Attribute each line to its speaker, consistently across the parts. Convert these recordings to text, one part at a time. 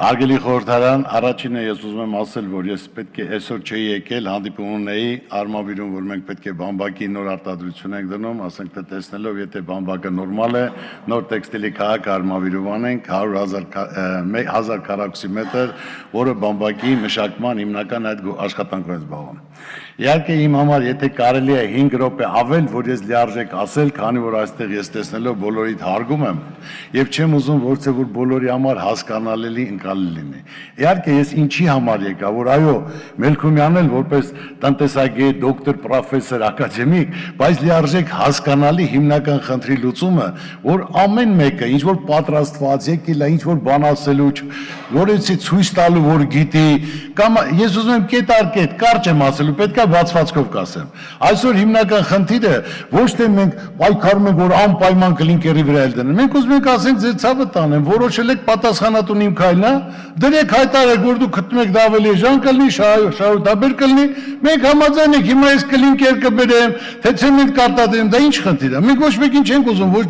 Speaker 1: Հարգելի խորհրդարան, առաջինը ես ուզում եմ ասել, որ ես պետք է այսօր չէի եկել, հանդիպում ունեի արմավիրում, որ մենք պետք է բամբակի նոր արտադրություն ենք դնում, ասենք թե տեսնելով, եթե բամբակը նորմալ է, նոր տեքստիլի քաղաք արմավիրում անենք 100,000 քառակուսի մետր, որը բամբակի մշակման հիմնական այդ աշխատանքով է զբաղվում։ Իհարկե իմ համար, եթե կարելի է 5 րոպե ավել, որ ես լիարժեք ասել, քանի որ այստեղ ես տեսնելով բոլորիդ հարգում եմ, եւ չեմ ուզում որցե որ բոլորի համար հասկանալի ընկալելի լինի։ Իհարկե ես ինչի համար եկա, որ այո, Մելքումյանն էլ որպես տնտեսագետ, դոկտոր, պրոֆեսոր, ակադեմիկ, բայց լիարժեք հասկանալի հիմնական խնդրի լուծումը, որ ամեն մեկը ինչ որ պատրաստված եկել է, ինչ որ բան ասելու, որից ցույց տալու, որ գիտի, կամ ես ուզում եմ կետարկետ, կարճ եմ ասելու, պետք է բացվածքով կասեմ։ Այսօր հիմնական խնդիրը ոչ թե մենք պայքարում ենք, որ անպայման կլինկերի վրա էլ դնեն։ Մենք ուզում ենք ասենք ձեր ցավը տանեն, որոշել եք պատասխանատուն իմ քայլն է, դրեք հայտարարեք, որ դուք գտնում եք դա ավելի էժան կլինի, շահութաբեր կլինի, մենք համաձայն ենք, հիմա ես կլինկեր կբերեմ, թե ցեմենտ կարտադրեմ, դա ինչ խնդիր է։ Մենք ոչ մեկին չենք ուզում, ոչ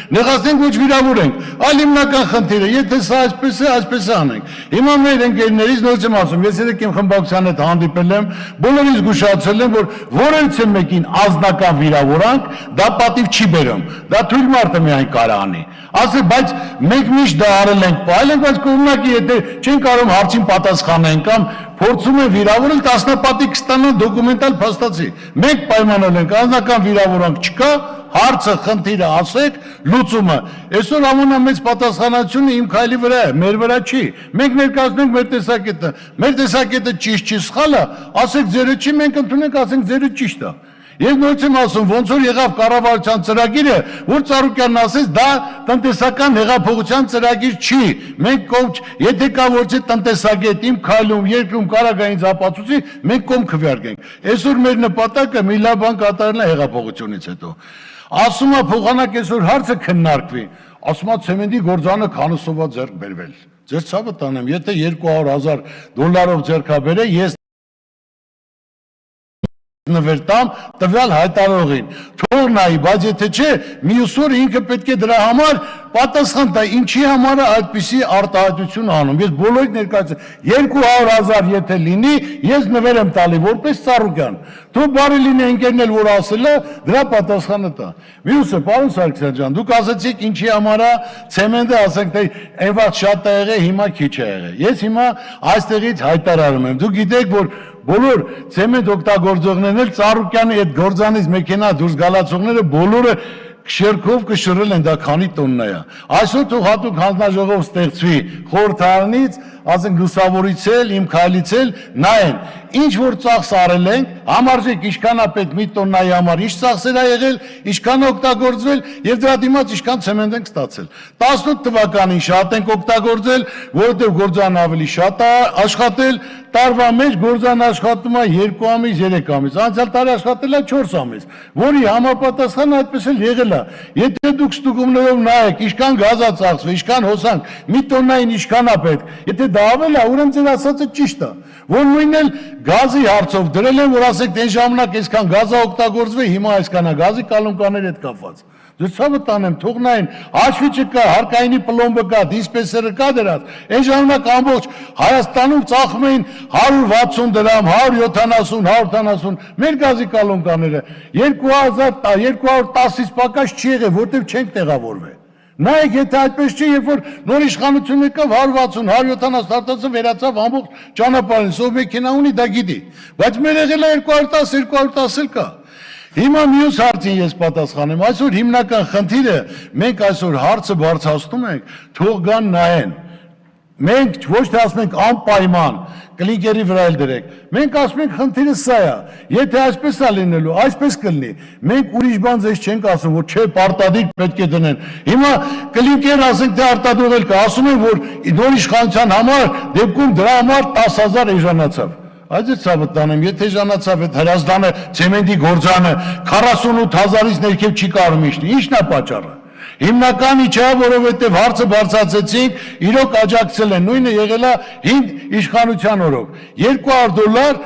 Speaker 1: նեղացնենք, ոչ վիրավորենք, այլ հիմնական խնդիրը, եթե սա այսպես է անենք։ Հիմա մեր ընկերներից նորից եմ ասում, ես երեք իմ խմբակցության հետ հանդիպել եմ, բոլորից զգուշացել եմ, որ որևէ մեկին ազնական վիրավորանք, դա պատիվ չի բերում, դա թույլ մարդը միայն կարող անի։ Ասել, բայց մենք միշտ դա արել ենք, պայել ենք, բայց կողմնակի եթե չեն կարող հարցին պատասխանեն կամ փորձում են վիրավորել, տասնապատիկ կստանան դոկումենտալ փաստացի։ Մենք պայմանել ենք, ազնական վիրավորանք չկա, հարցը խնդիրը ասեք, լուծումը։ Այսօր ամենամեծ պատասխանատվությունը իմ քայլի վրա է, մեր վրա չի։ Մենք ներկայացնենք մեր տեսակետը։ Մեր տեսակետը ճիշտ չի, սխալ է, ասեք ձերը չի, մենք ընդունենք, ասենք ձերը ճիշտ է։ Ես նույնիսկ եմ ասում, ոնց որ եղավ կառավարության ծրագիրը, որ Ծառուկյանն ասեց, դա տնտեսական հեղափոխության ծրագիր չի։ Մենք կողմ, եթե կա որցե տնտեսագետ իմ քայլում, երկրում կարող է ինձ ապացուցի, մենք կողմ քվեարկենք։ Այսօր մեր նպատակը մի լավ բան կատարելն է հեղափոխությունից հետո։ Ասում է փոխանակ այսօր հարցը քննարկվի, ասում է ցեմենտի գործանը քանուսովա ձեռք բերվել։ Ձեր ցավը տանեմ, եթե 200,000 դոլարով ձեռքա բերե, ես նվերտամ տվյալ հայտարարողին, թող նայի, բայց եթե չէ, մյուս օրը ինքը պետք է դրա համար պատասխան տա, ինչի համար է այդպիսի արտահայտություն անում։ Ես բոլորիդ ներկայացրել, 200,000 եթե լինի, ես նվեր եմ տալի, որպես Ծառուկյան։ Թող բարի լինի ընկերն էլ որ ասել է, դրա պատասխանը տա։ Մյուսը, պարոն Սարգսյան ջան, դուք ասացիք ինչի համար է ցեմենտը, ասենք թե այնված շատ է եղել, հիմա քիչ է եղել։ Ես հիմա այստեղից հայտարարում եմ, դուք գիտեք, որ բոլոր ցեմենտ օգտագործողներն էլ Ծառուկյանի այդ գործանից մեքենա դուրս գալացողները բոլորը շերքով կշռել են, դա քանի տոննա է։ Այսօր թող հատուկ հանձնաժողով ստեղծվի խորհրդարանից, ասենք լուսավորիցել, իմ քայլիցել, նայեն, ինչ որ ծախս արել ենք, համարժեք ինչքան է պետք մի տոննայի համար, ինչ ծախսեր է եղել, ինչքան է օգտագործվել եւ դրա դիմաց ինչքան ցեմենտ ենք ստացել։ 18 թվականին շատ ենք օգտագործել, որովհետեւ գործան ավելի շատ է աշխատել, տարվա մեջ գործան աշխատում է 2 ամիս, 3 ամիս, անցյալ տարի աշխատել է 4 ամիս, որի համապատասխան այդպես էլ եղել է։ Եթե դուք ստուգումներով նայեք, ինչքան գազ է ծախսվել, ինչքան հոսանք, մի տոննային ինչքան է պետք, եթե դա ավել է, ուրեմն ձեր ասածը ճիշտ է, որ նույնն էլ գազի հարցով դրել են, որ ասեք դեն ժամանակ այսքան գազ է օգտագործվել, հիմա այսքան է գազի կալոնկաների հետ կապված։ Ձեր ցավը տանեմ, թող նայեն, հաշվիչը կա, հարկայինի պլոմբը կա, դիսպենսերը կա դրած, այն ժամանակ ամբողջ Հայաստանում ծախում էին 160 դրամ, 170, 170, մեր գազի կալոնկաները 210-ից պակաս չի եղել, որտեղ չենք տեղավորվել։ Նայեք, եթե այդպես չի, երբ որ նոր իշխանություն եկավ 160, 170 արտացը վերացավ ամբողջ ճանապարհին, ով մեքենա ունի, դա գիտի, բայց մեր եղել է 210, 210 էլ կա։ Հիմա մյուս հարցին ես պատասխանեմ, այսօր հիմնական խնդիրը, մենք այսօր հարցը բարձրացնում ենք, թող գան նայեն։ Մենք ոչ թե ասում ենք անպայման կլինկերի վրա էլ դրեք, մենք ասում ենք խնդիրը սա է, եթե այսպես է լինելու, այսպես կլինի, մենք ուրիշ բան ձեզ չենք ասում, որ չէ պարտադիր պետք է դնեն, հիմա կլինկեր ասենք թե արտադրվել կա, ասում են, որ նոր իշխանության համար դեպքում դրա համար 10,000 էժանացավ, այդ է ցավը տանեմ, եթե էժանացավ այդ հրազդանը, ցեմենտի գործանը 48,000-ից ներքև չի կարող իջնել, ի՞նչն է պատճառը։ Հիմնականի չէ, որովհետև հարցը բարձրացեցինք, իրոք աջակցել են, նույնը եղել է հին իշխանության օրոք։ $200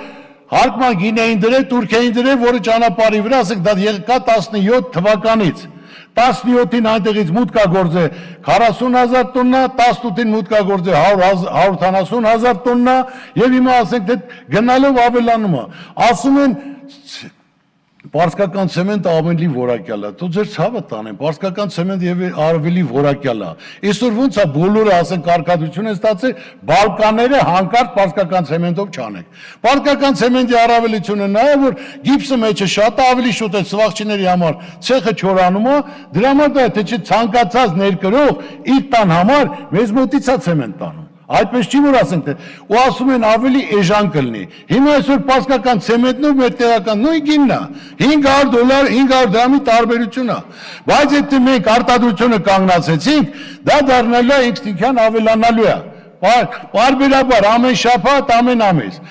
Speaker 1: հարկման գինեին դրել, Թուրքիային դրել, որը ճանապարհի վրա, ասենք դա կա 17 թվականից։ 17-ին այնտեղից մուտքագործ է 40,000 տոննա, 18-ին մուտքագործ է 170,000 տոննա եւ հիմա ասենք թե գնալով ավելանում է։ Ասում են Պարսկական ցեմենտը ավելի որակյալ է։ Դու ձեր ցավը տանեմ, պարսկական ցեմենտը եւ ավելի որակյալ է։ Այսօր ոնց է բոլորը ասեն կարգադրություն են ստացել, Բալկանները հանկարծ պարսկական ցեմենտով չանեք։ Պարսկական ցեմենտի առավելությունը նա է, որ գիպսը մեջը շատ ավելի շուտ է սվաղչիների համար, ցեխը չորանում է, դրա համար դա թե չի ցանկացած ներկրող իր տան համար մեզ մոտից է ցեմենտ տանում։ Այդպես չի որ ասենք թե ու ասում են ավելի էժան կլինի։ Հիմա այսօր պարսկական ցեմենտն ու մեր տեղական նույն գինն է։ $500, $500 դրամի տարբերություն է։ Բայց եթե մենք արտադրությունը կանգնացեցինք, դա դառնալու է ինքնիքյան ավելանալու է։ Պարբերաբար ամեն շաբաթ, ամեն ամիս։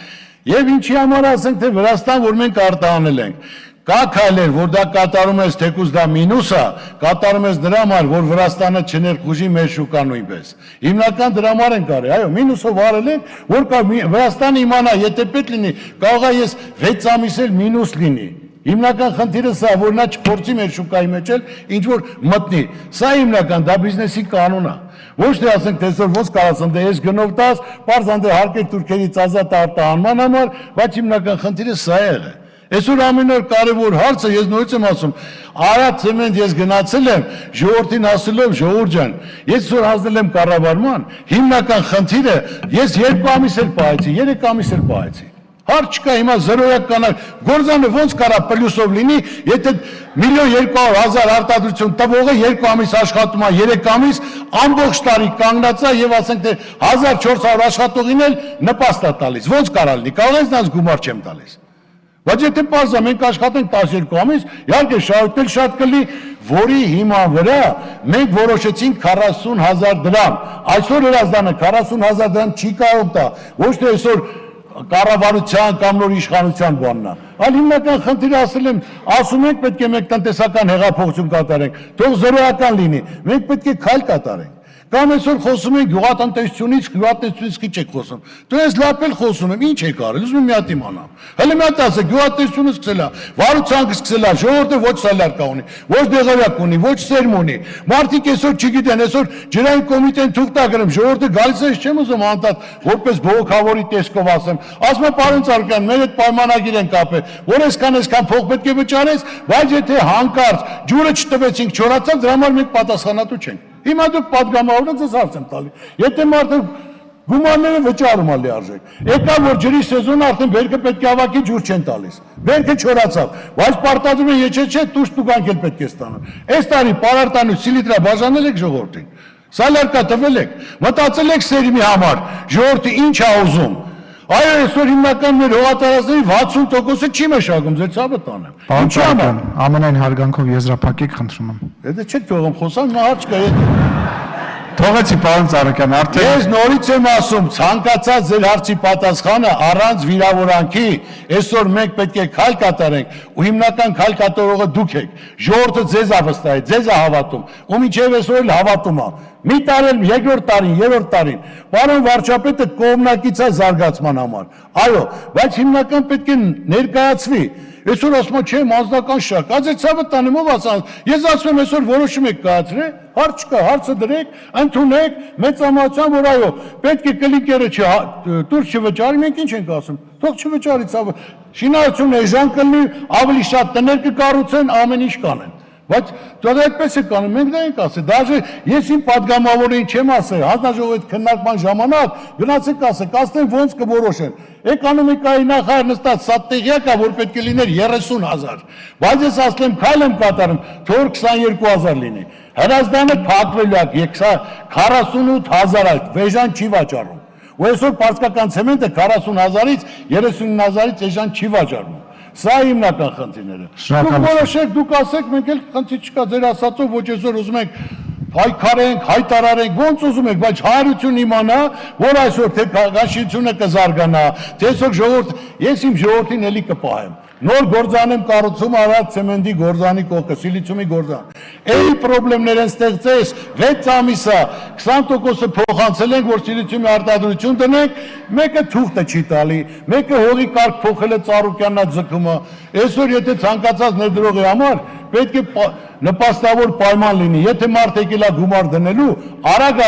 Speaker 1: Եվ ինչի համար ասենք թե Վրաստան, որ մենք արտահանել ենք։ Կա քայլեր, որ դա կատարում ես թեկուզ դա մինուս է, կատարում ես դրա համար, որ Վրաստանը չներխուժի մեր շուկան նույնպես։ Հիմնական դրա համար են կարի, այո, մինուսով արել են, որ Վրաստանը իմանա, եթե պետք լինի, կարող է ես 6 ամիս էլ մինուս լինի։ Հիմնական խնդիրը սա, որ նա չփորձի մեր շուկայի մեջ էլ ինչ որ մտնի։ Սա հիմնական դա բիզնեսի կանոն է։ Ոչ թե ասենք թե այսօր ոնց կարաս ընդ ես գնով տաս, բարձ ընդ հարկեր թուրքերից ազատ արտահանման համար, բայց հիմնական խնդիրը սա է եղել։ Այսօր ամենօր կարևոր հարցը ես նորից եմ ասում, Արադ ցեմենտ ես գնացել եմ ժողովրդին ասելով ժողովուրդ ջան, ես այսօր հասնել եմ կառավարման, հիմնական խնդիրը ես 2 ամիս էլ պահեցի, 3 ամիս էլ պահեցի։ Հարց չկա հիմա 0-յակ կանալ, գործանը ոնց կարա պլյուսով լինի, եթե 1,200,000 արտադրություն տվողը 2 ամիս աշխատում է, 3 ամիս ամբողջ տարի կանգնած է եւ ասենք թե 1400 աշխատողին էլ նպաստ է տալիս, ոնց կարա լինի, կարող ես նրանց գումար չեմ տալիս։ Բայց եթե պարզա մենք աշխատենք 12 ամիս, իհարկե շահույթել շատ կլինի, որի հիման վրա մենք որոշեցինք 40,000 դրամ։ Այսօր Հրազդանը 40,000 դրամ չի կարող տա, ոչ թե այսօր կառավարության կամ նոր իշխանության բանն է։ Այլ հիմնական խնդիրը ասում ենք պետք է մենք տնտեսական հեղափոխություն կատարենք, թող զրոյական լինի, մենք պետք է քայլ կատարենք։ Կամ այսօր խոսում ենք գյուղատնտեսությունից քիչ եք խոսում։ Դու ես լավ էլ խոսում եմ, ինչ եք արել, ուզում եմ մի հատ իմանամ։ Հələ մի հատ ասեք, գյուղատնտեսությունը սկսել է, վարուցանքը սկսել է, ժողովուրդը ոչ սալարկա ունի, ոչ դեղորյակ ունի, ոչ սերմ ունի։ Մարդիկ այսօր չգիտեն, այսօր ջրային կոմիտեն թուղթ է գրում, ժողովուրդը գալիս է, չեմ ուզում անդադ որպես բողոքավորի տեսքով ասեմ։ Ասում է պարոն Ծառուկյան, մեր հետ պայմանագիր են կապել, որ այսքան փող պետք է վճարես, բայց եթե հանկարծ ջուրը չտվեցինք, չորացավ, դրա համար մենք պատասխանատու չենք։ Հիմա դուք պատգամավորը ձեզ հարց եմ տալի։ Եթե մարդը գումարները վճարում է լիարժեք, եկա որ ջրի սեզոնը արդեն բերքը պետք է հավաքի ջուր չեն տալիս։ Բերքը չորացավ, բայց պարտադրում են եչեչե տուշ տուգանք էլ պետք է ստանան։ Այս տարի պարարտանու սիլիտրա բաժանել եք ժողովրդին։ Սալարկա տվել եք, մտածել եք սերմի համար, ժողովրդը ինչ է ուզում։ Այո, այսօր հիմնական մեր հողատարածքների 60%-ը չի մշակում, ձեր ցավը տանեմ։ Ինչի՞ համար։
Speaker 2: Ամենայն հարգանքով եզրափակեք, խնդրում եմ։
Speaker 1: Եթե չեք թողում խոսամ, նա հարց կա։
Speaker 2: Թողեցի պարոն Ծառուկյան, արդեն
Speaker 1: Ես նորից եմ ասում, ցանկացած ձեր հարցի պատասխանը առանց վիրավորանքի, այսօր մենք պետք է քայլ կատարենք, ու հիմնական քայլ կատարողը դուք եք։ Ժողովուրդը ձեզ է վստահել, ձեզ է հավատում, ու մինչև այսօր էլ հավատում է։ Մի տարի, երկրորդ տարին, երրորդ տարին, պարոն վարչապետը կողմնակից է զարգացման համար։ Այո, բայց հիմնական պետք է ներկայացվի։ Այսօր ասում եմ, չեմ անձնական շարք, ազե ցավը տանեմ ով ասան, ես ասում եմ այսօր որոշում եք կայացրել, հարց չկա, հարցը դրեք, ընդունեք, մեծամասնությամբ որ այո, պետք է կլինկերը դուրս չվճարի, մենք ինչ ենք ասում, թող չվճարի ցավը, շինարարությունն էժան կլինի, ավելի շատ տներ կկառուցեն, ամեն ինչ կանեն։ Բայց դա այդպես է կանում, մենք դա ենք ասել, դաժե ես իմ падգամավորին չեմ ասել, հանձնաժողովի քննարկման ժամանակ գնացեք ասեք, ասեն ոնց կորոշեն։ Էկոնոմիկայի նախարար նստած սա տեղյակ է, որ պետք է լիներ 30,000, բայց ես ասել եմ քայլ եմ կատարում, թող 22,000 լինի։ Հրազդանը փակվելու է 48,000, վեժան չի վաճառում։ Ու այսօր պարսկական ցեմենտը 40,000-ից 39,000-ից էժան չի վաճառում։ Սա հիմնական խնդիրները։ Դուք որոշեք, դուք ասեք, մենք էլ խնդիր չկա ձեր ասածով, ոչ այսօր ուզում ենք հայքարենք, հայտարարենք, ոնց ուզում եք, բայց հայրություն իմանա, որ այսօր թե գաշությունը կզարգանա, թե այսօր ժողովուրդ, ես իմ ժողովրդին էլի կպահեմ։ Նոր գործան եմ կառուցում Արադ ցեմենտի գործանի կողքը, սիլիցիումի գործան։ Էլի խնդիրներ են ստեղծես 6 ամիսա 20%-ը փոխանցել ենք, որ սիլիցիումի արտադրություն տնենք, մեկը թուղթը չի տալի, մեկը հողի կարգ փոխել է Ծառուկյաննա ձգումը։ Այսօր եթե ցանկացած ներդրողի համար պետք է նպաստավոր պայման լինի։ Եթե մարդ եկել է գումար դնելու, արագ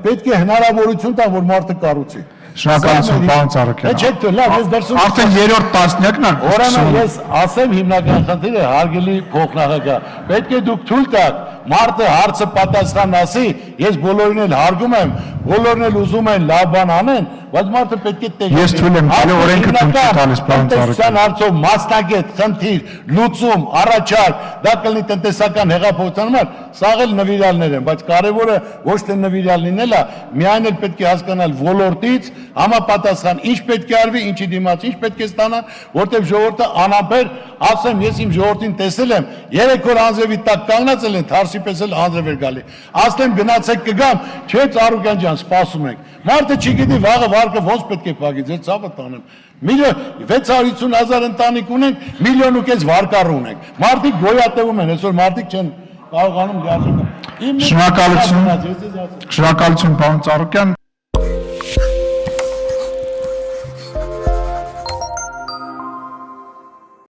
Speaker 1: պետք է հնարավորություն տա, որ մարդը կառուցի։
Speaker 2: Շնորհակալություն, պարոն Ծառուկյան։
Speaker 1: Չէ, լավ, ես դրսում
Speaker 2: Արդեն երրորդ տասնյակն է։
Speaker 1: Օրանա ես ասեմ հիմնական խնդիրը հարգելի փոխնախագահ, պետք է դուք թույլ տաք մարդը հարցը պատասխան ասի, ես բոլորին էլ հարգում եմ, բոլորն էլ ուզում են լավ բան անեն, բայց մարդը պետք է տեղի։
Speaker 2: Ես թույլ եմ տալու, օրենքը թույլ չի տալիս, պարոն Ծառուկյան։
Speaker 1: Հարցով մասնագետ, խնդիր, լուծում, առաջարկ, դա կլինի տնտեսական հեղափոխության համար, սաղ էլ նվիրալներ են, բայց կարևորը ոչ թե նվիրալ լինելը, միայն էլ պետք է հասկանալ ոլորտից համապատասխան ինչ պետք է արվի, ինչի դիմաց ինչ պետք է ստանան, որտեղ ժողովուրդը անապեր, ասեմ, ես իմ ժողովրդին տեսել եմ, 3 օր անձրևի տակ կանգնած են, թարսի պես էլ անձրև էր գալի։ Ասեմ գնացեք կգամ, չէ Ծառուկյան ջան, սպասում ենք։ Մարդը չգիտի վաղը վարկը ոնց պետք է փակի, ձեր ցավը տանեմ։ 650,000 ընտանիք ունենք, 1,5 միլիոն վարկառ ունենք։ Մարդիկ գոյատևում են, այսօր մարդիկ չեն կարողանում լիարժեք։
Speaker 2: Շնորհակալություն, պարոն Ծառուկյան։